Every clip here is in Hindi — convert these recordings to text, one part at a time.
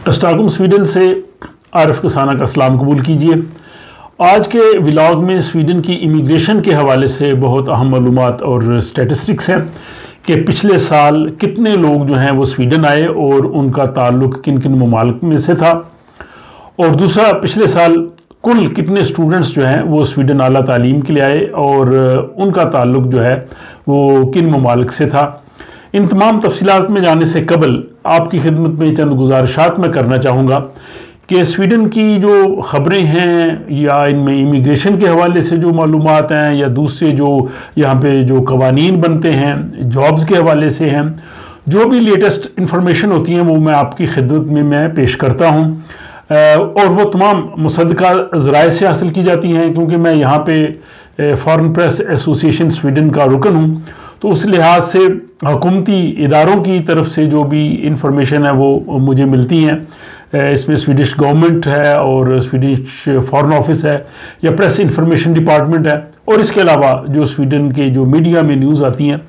स्टॉकहोम स्वीडन से आरिफ कसाना का सलाम कबूल कीजिए। आज के व्लॉग में स्वीडन की इमिग्रेशन के हवाले से बहुत अहम मालूमात और स्टैटिस्टिक्स हैं कि पिछले साल कितने लोग जो हैं वो स्वीडन आए और उनका ताल्लुक़ किन किन ममालिक में से था, और दूसरा पिछले साल कुल कितने स्टूडेंट्स जो हैं वो स्वीडन आला तालीम के लिए आए और उनका ताल्लुक़ जो है वो किन ममालिक से था। इन तमाम तफसीलात में जाने से कबल आपकी खिदमत में चंद गुजारिशात मैं करना चाहूँगा कि स्वीडन की जो ख़बरें हैं या इनमें इमिग्रेशन के हवाले से जो मालूमात हैं या दूसरे जो यहाँ पे जो कवानीन बनते हैं, जॉब्स के हवाले से हैं, जो भी लेटेस्ट इंफॉर्मेशन होती हैं वो मैं आपकी खिदमत में मैं पेश करता हूँ और वो तमाम मुसद्दक़ा ज़राए से हासिल की जाती हैं, क्योंकि मैं यहाँ पे फॉरेन प्रेस एसोसिएशन स्वीडन का रुकन हूँ। तो उस लिहाज से हुकूमती इदारों की तरफ से जो भी इंफॉर्मेशन है वो मुझे मिलती हैं। इसमें स्वीडिश गवर्नमेंट है और स्वीडिश फॉरेन ऑफिस है या प्रेस इंफॉर्मेशन डिपार्टमेंट है, और इसके अलावा जो स्वीडन के जो मीडिया में न्यूज़ आती हैं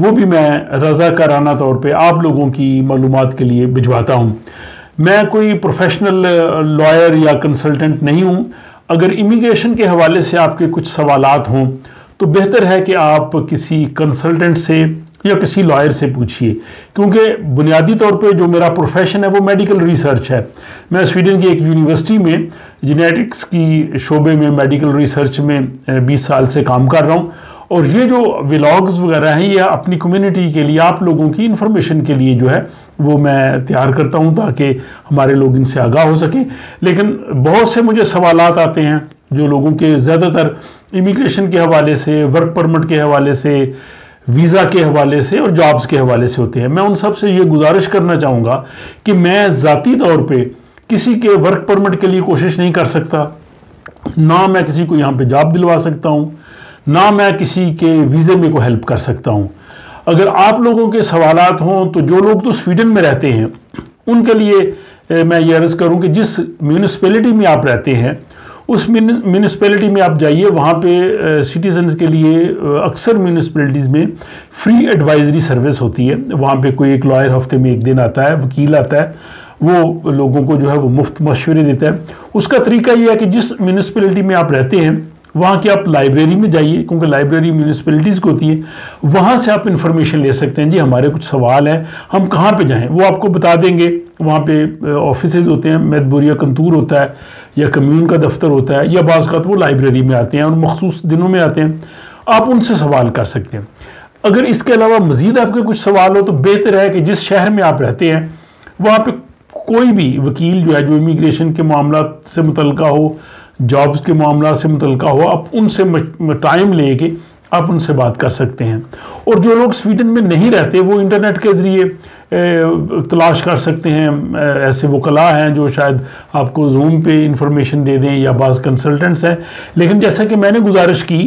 वो भी मैं रज़ाकाराना तौर पे आप लोगों की मालूमात के लिए भिजवाता हूँ। मैं कोई प्रोफेशनल लॉयर या कंसल्टेंट नहीं हूँ। अगर इमिग्रेशन के हवाले से आपके कुछ सवालात हों तो बेहतर है कि आप किसी कंसल्टेंट से या किसी लॉयर से पूछिए, क्योंकि बुनियादी तौर पे जो मेरा प्रोफेशन है वो मेडिकल रिसर्च है। मैं स्वीडन की एक यूनिवर्सिटी में जेनेटिक्स की शोबे में मेडिकल रिसर्च में 20 साल से काम कर रहा हूँ, और ये जो व्लॉग्स वगैरह हैं ये अपनी कम्युनिटी के लिए, आप लोगों की इन्फॉर्मेशन के लिए जो है वो मैं तैयार करता हूँ ताकि हमारे लोग इनसे आगाह हो सकें। लेकिन बहुत से मुझे सवालात आते हैं जो लोगों के ज़्यादातर इमिग्रेशन के हवाले से, वर्क परमिट के हवाले से, वीज़ा के हवाले से और जॉब्स के हवाले से होते हैं। मैं उन सब से ये गुजारिश करना चाहूँगा कि मैं ज़ाती तौर पे किसी के वर्क परमिट के लिए कोशिश नहीं कर सकता, ना मैं किसी को यहाँ पे जॉब दिलवा सकता हूँ, ना मैं किसी के वीज़े में को हेल्प कर सकता हूँ। अगर आप लोगों के सवालात हों तो जो लोग तो स्वीडन में रहते हैं उनके लिए मैं ये अर्ज़ करूँ कि जिस म्यूनिसिपैलिटी में आप रहते हैं उस म्यूनिसिपैलिटी में आप जाइए। वहाँ पे सिटीजन्स के लिए अक्सर म्यूनिसिपैलिटीज़ में फ्री एडवाइजरी सर्विस होती है। वहाँ पे कोई एक लॉयर हफ्ते में एक दिन आता है, वकील आता है, वो लोगों को जो है वो मुफ्त मशवरे देता है। उसका तरीका ये है कि जिस म्यूनिसिपैलिटी में आप रहते हैं वहाँ की आप लाइब्रेरी में जाइए, क्योंकि लाइब्रेरी म्यूनिसिपैलिटीज़ की होती है, वहाँ से आप इंफॉर्मेशन ले सकते हैं। जी हमारे कुछ सवाल हैं, हम कहाँ पे जाएं, वो आपको बता देंगे। वहाँ पे ऑफिसेज होते हैं, मैदबुरिया कंतूर होता है या कम्यून का दफ्तर होता है, या बाज़ वो लाइब्रेरी में आते हैं और मखसूस दिनों में आते हैं, आप उनसे सवाल कर सकते हैं। अगर इसके अलावा मज़ीद आपके कुछ सवाल हो तो बेहतर है कि जिस शहर में आप रहते हैं वहाँ पर कोई भी वकील जो है जो इमिग्रेशन के मामला से मुतल्लिका हो, जॉब्स के मामला से मुतल्लिका हो, आप उनसे टाइम लेके आप उनसे बात कर सकते हैं। और जो लोग स्वीडन में नहीं रहते वो इंटरनेट के ज़रिए तलाश कर सकते हैं। ऐसे वकला हैं जो शायद आपको ज़ूम पे इंफॉर्मेशन दे दें या बाज़ कंसल्टेंट्स हैं। लेकिन जैसा कि मैंने गुजारिश की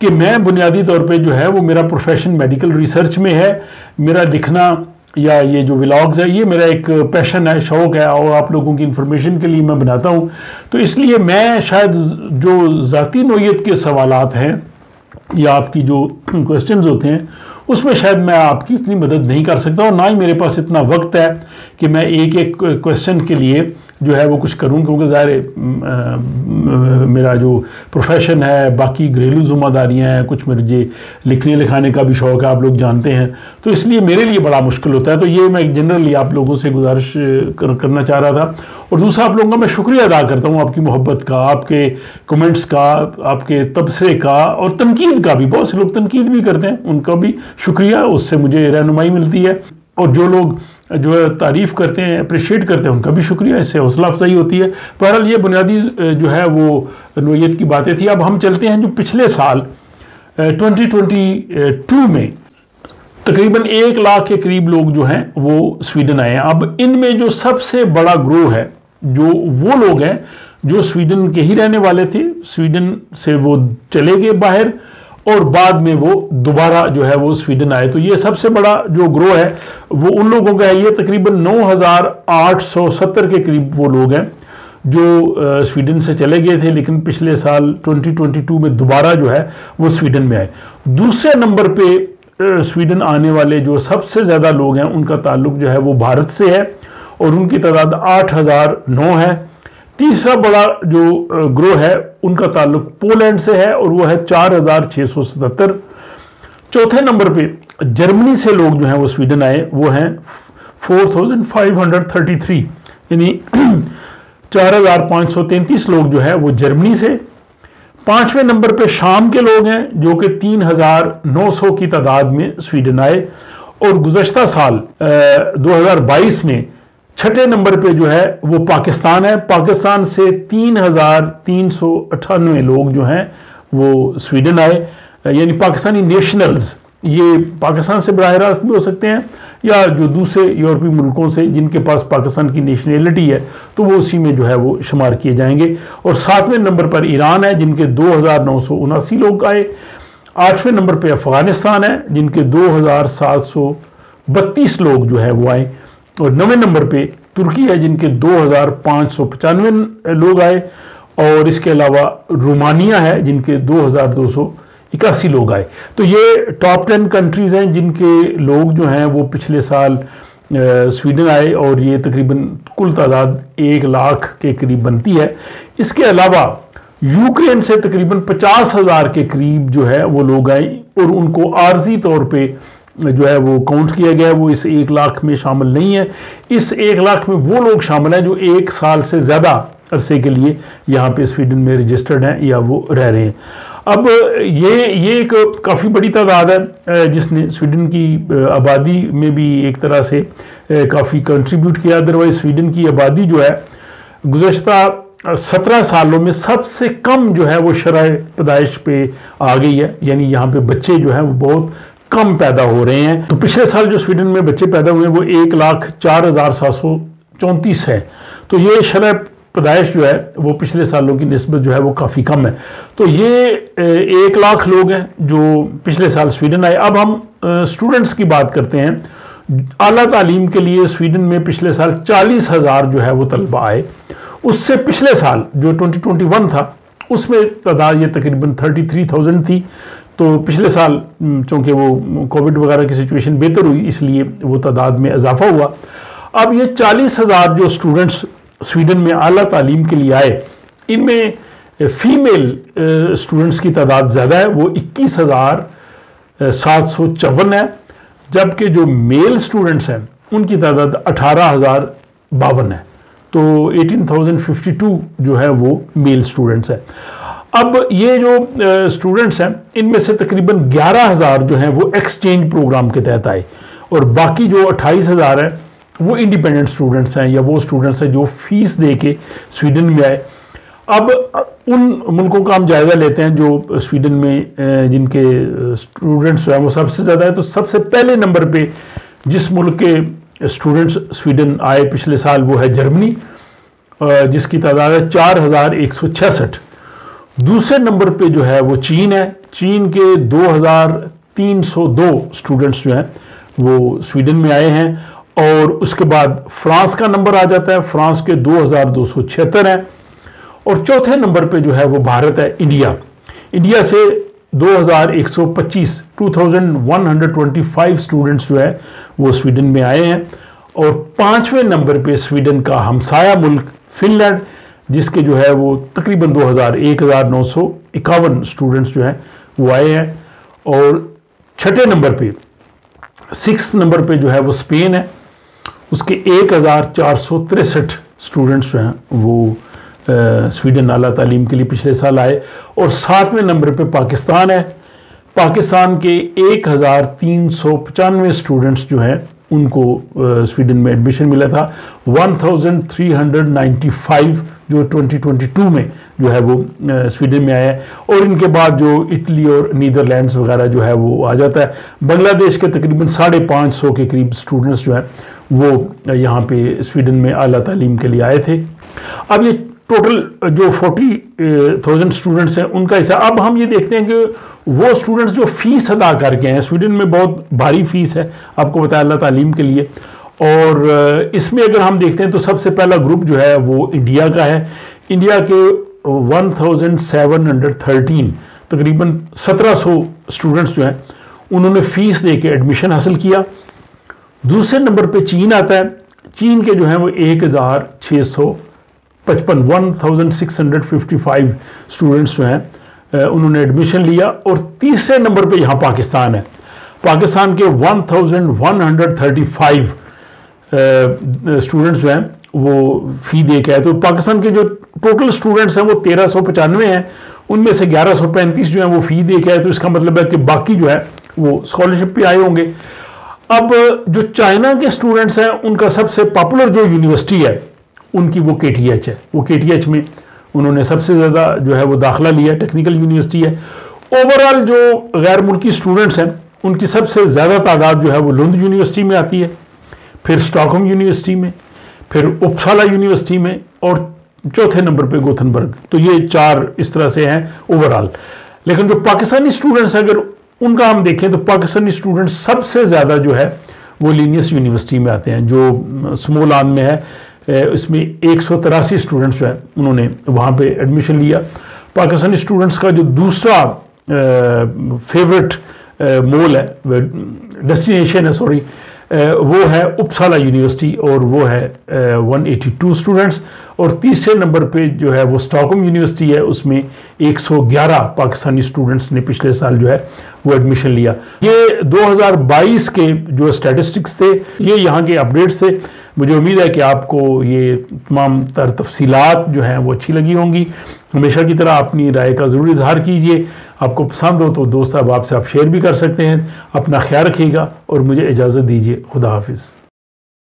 कि मैं बुनियादी तौर पे जो है वो मेरा प्रोफेशन मेडिकल रिसर्च में है, मेरा लिखना या ये जो व्लॉग्स है ये मेरा एक पैशन है, शौक़ है, और आप लोगों की इन्फॉर्मेशन के लिए मैं बनाता हूँ। तो इसलिए मैं शायद जो ज़ाती नौइयत के सवालात हैं या आपकी जो क्वेश्चंस होते हैं उसमें शायद मैं आपकी इतनी मदद नहीं कर सकता, और ना ही मेरे पास इतना वक्त है कि मैं एक एक क्वेश्चन के लिए जो है वो कुछ करूं, क्योंकि ज़ाहिर मेरा जो प्रोफेशन है, बाकी घरेलू ज़िम्मेदारियाँ हैं, कुछ मुझे लिखने लिखाने का भी शौक़ है, आप लोग जानते हैं, तो इसलिए मेरे लिए बड़ा मुश्किल होता है। तो ये मैं जनरली आप लोगों से गुजारिश करना चाह रहा था। और दूसरा, आप लोगों का मैं शुक्रिया अदा करता हूँ आपकी मोहब्बत का, आपके कमेंट्स का, आपके तबसरे का और तनकीद का भी। बहुत से लोग तनकीद भी करते हैं, उनका भी शुक्रिया, उससे मुझे रहनुमाई मिलती है। और जो लोग जो है तारीफ़ करते हैं, अप्रिशिएट करते हैं, उनका भी शुक्रिया, इससे हौसला अफजाई होती है। बहरहाल ये बुनियादी जो है वो नौइयत की बातें थी। अब हम चलते हैं जो पिछले साल 2022 में तकरीबन 1 लाख के करीब लोग जो हैं वो स्वीडन आए हैं। अब इनमें जो सबसे बड़ा ग्रोह है जो वो लोग हैं जो स्वीडन के ही रहने वाले थे, स्वीडन से वो चले गए बाहर और बाद में वो दोबारा जो है वो स्वीडन आए। तो ये सबसे बड़ा जो ग्रोह है वो उन लोगों का है। ये तकरीबन 9,870 के करीब वो लोग हैं जो स्वीडन से चले गए थे, लेकिन पिछले साल 2022 में दोबारा जो है वो स्वीडन में आए। दूसरे नंबर पे स्वीडन आने वाले जो सबसे ज़्यादा लोग हैं उनका ताल्लुक जो है वो भारत से है, और उनकी तादाद 8009 है। तीसरा बड़ा जो ग्रोह है उनका ताल्लुक पोलैंड से है और वो है 4677। चौथे नंबर पे जर्मनी से लोग जो हैं वो स्वीडन आए, वो हैं 4533, यानी 4533 लोग जो है वो जर्मनी से। पांचवें नंबर पे शाम के लोग हैं जो कि 3900 की तादाद में स्वीडन आए। और गुज़श्ता साल 2022 में छठे नंबर पे जो है वो पाकिस्तान है। पाकिस्तान से 3398 लोग जो हैं वो स्वीडन आए, यानी पाकिस्तानी नेशनल्स। ये पाकिस्तान से बराह रास्त भी हो सकते हैं या जो दूसरे यूरोपीय मुल्कों से जिनके पास पाकिस्तान की नेशनैलिटी है तो वो उसी में जो है वो शुमार किए जाएंगे। और सातवें नंबर पर ईरान है जिनके 2979 लोग आए। आठवें नंबर पर अफगानिस्तान है जिनके 2732 लोग जो है वो आए। और नवें नंबर पे तुर्की है जिनके 2595 लोग आए। और इसके अलावा रोमानिया है जिनके 2281 लोग आए। तो ये टॉप 10 कंट्रीज़ हैं जिनके लोग जो हैं वो पिछले साल स्वीडन आए और ये तकरीबन कुल तादाद 1 लाख के करीब बनती है। इसके अलावा यूक्रेन से तकरीबन 50,000 के करीब जो है वो लोग आए और उनको आर्जी तौर पे जो है वो काउंट किया गया है, वो इस 1 लाख में शामिल नहीं है। इस 1 लाख में वो लोग शामिल हैं जो 1 साल से ज़्यादा अरसे के लिए यहाँ पे स्वीडन में रजिस्टर्ड हैं या वो रह रहे हैं। अब ये एक काफ़ी बड़ी तादाद है जिसने स्वीडन की आबादी में भी एक तरह से काफ़ी कंट्रीब्यूट किया। अदरवाइज स्वीडन की आबादी जो है गुज़श्ता 17 सालों में सबसे कम जो है वो शरह पैदाइश पे आ गई है, यानी यहाँ पे बच्चे जो हैं वो बहुत कम पैदा हो रहे हैं। तो पिछले साल जो स्वीडन में बच्चे पैदा हुए वो 1,04,734 है। तो ये शरह पैदाइश जो है वो पिछले सालों की निस्बत जो है वो काफ़ी कम है। तो ये 1 लाख लोग हैं जो पिछले साल स्वीडन आए। अब हम स्टूडेंट्स की बात करते हैं। आला तालीम के लिए स्वीडन में पिछले साल 40,000 जो है वो तलबा आए। उससे पिछले साल जो 2021 था उसमें तादाद ये तकरीबन 33,000 थी। तो पिछले साल चूँकि वो कोविड वगैरह की सिचुएशन बेहतर हुई इसलिए वो तादाद में इजाफा हुआ। अब ये 40,000 जो स्टूडेंट्स स्वीडन में आला तालीम के लिए आए, इनमें फीमेल स्टूडेंट्स की तादाद ज़्यादा है, वो 21,754 है। जबकि जो मेल स्टूडेंट्स हैं उनकी तादाद 18,052 है। तो 18,052 जो है वो मेल स्टूडेंट्स हैं। अब ये जो स्टूडेंट्स हैं इनमें से तकरीबन 11,000 जो हैं वो एक्सचेंज प्रोग्राम के तहत आए और बाकी जो 28,000 है वो इंडिपेंडेंट स्टूडेंट्स हैं या वो स्टूडेंट्स हैं जो फीस दे के स्वीडन में आए। अब उन मुल्कों का हम जायज़ा लेते हैं जो स्वीडन में जिनके स्टूडेंट्स जो हैं वो सबसे ज़्यादा है। तो सबसे पहले नंबर पे जिस मुल्क के स्टूडेंट्स स्वीडन आए पिछले साल वो है जर्मनी, जिसकी तादाद है 4,166। दूसरे नंबर पे जो है वो चीन है। चीन के 2,302 स्टूडेंट्स जो हैं वो स्वीडन में आए हैं। और उसके बाद फ्रांस का नंबर आ जाता है, फ्रांस के 2,276 हैं। और चौथे नंबर पे जो है वो भारत है, इंडिया से 2,125 2125 स्टूडेंट्स जो है वो स्वीडन में आए हैं। और पांचवें नंबर पे स्वीडन का हमसाया मुल्क फिनलैंड, जिसके जो है वो तकरीबन 1,951 स्टूडेंट्स जो हैं वो आए हैं। और छठे नंबर पे 6th नंबर पे जो है वो स्पेन है, उसके 1,463 स्टूडेंट्स जो हैं वो स्वीडन आला तालीम के लिए पिछले साल आए। और 7वें नंबर पे पाकिस्तान है। पाकिस्तान के 1,395 स्टूडेंट्स जो हैं उनको स्वीडन में एडमिशन मिला था। 1,395 जो 2022 में जो है वो स्वीडन में आया है। और इनके बाद जो इटली और नीदरलैंड्स वगैरह जो है वो आ जाता है। बांग्लादेश के तकरीबन 550 के करीब स्टूडेंट्स जो हैं वो यहाँ पे स्वीडन में आला तालीम के लिए आए थे। अब ये टोटल जो 40,000 स्टूडेंट्स हैं उनका हिस्सा। अब हम ये देखते हैं कि वो स्टूडेंट्स जो फीस अदा करके हैं, स्वीडन में बहुत भारी फीस है आपको बताया आला तालीम के लिए। और इसमें अगर हम देखते हैं तो सबसे पहला ग्रुप जो है वो इंडिया का है। इंडिया के 1,713 तकरीबन 1,700 स्टूडेंट्स जो हैं उन्होंने फ़ीस दे के एडमिशन हासिल किया। दूसरे नंबर पे चीन आता है। चीन के जो हैं वो 1655 स्टूडेंट्स जो हैं उन्होंने एडमिशन लिया, और तीसरे नंबर पे यहाँ पाकिस्तान है। पाकिस्तान के 1135 स्टूडेंट्स जो हैं वो फ़ी दे के आए। तो पाकिस्तान के जो टोटल स्टूडेंट्स हैं वो 1395 हैं, उनमें से 1135 जो हैं वो फ़ी दे के आए। तो इसका मतलब है कि बाकी जो है वो स्कॉलरशिप पे आए होंगे। अब जो चाइना के स्टूडेंट्स हैं उनका सबसे पॉपुलर जो यूनिवर्सिटी है उनकी वो KTH है। वो KTH में उन्होंने सबसे ज़्यादा जो है वो दाखिला लिया, टेक्निकल यूनिवर्सिटी है। ओवरऑल जो गैर मुल्की स्टूडेंट्स हैं उनकी सबसे ज़्यादा तादाद जो है वो लुंड यूनिवर्सिटी में आती है, फिर स्टॉकहोम यूनिवर्सिटी में, फिर उपसाला यूनिवर्सिटी में, और चौथे नंबर पे गोथनबर्ग। तो ये 4 इस तरह से हैं ओवरऑल। लेकिन जो पाकिस्तानी स्टूडेंट्स अगर उनका हम देखें तो पाकिस्तानी स्टूडेंट्स सबसे ज़्यादा जो है वो लीनियस यूनिवर्सिटी में आते हैं, जो स्मॉल आर्म में है। इसमें 183 स्टूडेंट्स जो है उन्होंने वहाँ पे एडमिशन लिया। पाकिस्तानी स्टूडेंट्स का जो दूसरा फेवरेट मॉल है, डेस्टिनेशन है सॉरी, वो है उपसाला यूनिवर्सिटी, और वो है 182 स्टूडेंट्स। और तीसरे नंबर पे जो है वो स्टॉकहोम यूनिवर्सिटी है, उसमें 111 पाकिस्तानी स्टूडेंट्स ने पिछले साल जो है वो एडमिशन लिया। ये 2022 के जो स्टैटिस्टिक्स थे, ये यहाँ के अपडेट्स थे। मुझे उम्मीद है कि आपको ये तमाम तफसीलात जो हैं वो अच्छी लगी होंगी। हमेशा की तरह अपनी राय का ज़रूर इजहार कीजिए। आपको पसंद हो तो दोस्त अहबाब से आप शेयर भी कर सकते हैं। अपना ख्याल रखिएगा और मुझे इजाज़त दीजिए। खुदा हाफिज़।